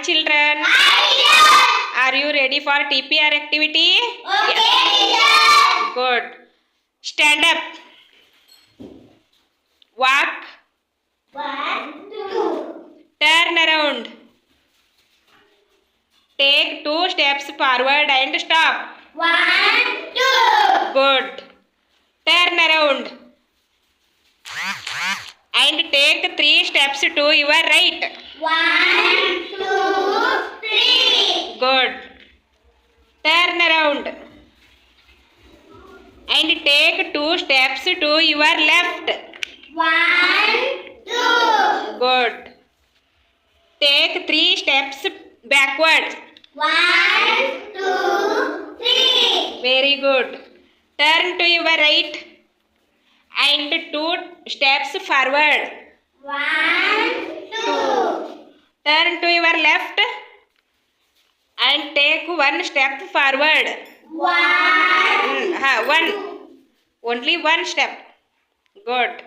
children. Are you ready for TPR activity? Good. Stand up. Walk. Turn around. Take 2 steps forward and stop. Good. Turn around. And take 3 steps to your right. Good. Turn around. And take 2 steps to your left. Good. Take 3 steps backward. Very good. Turn to your right and 2 steps forward. Turn to your left and take 1 step forward. One. Only 1 step. Good.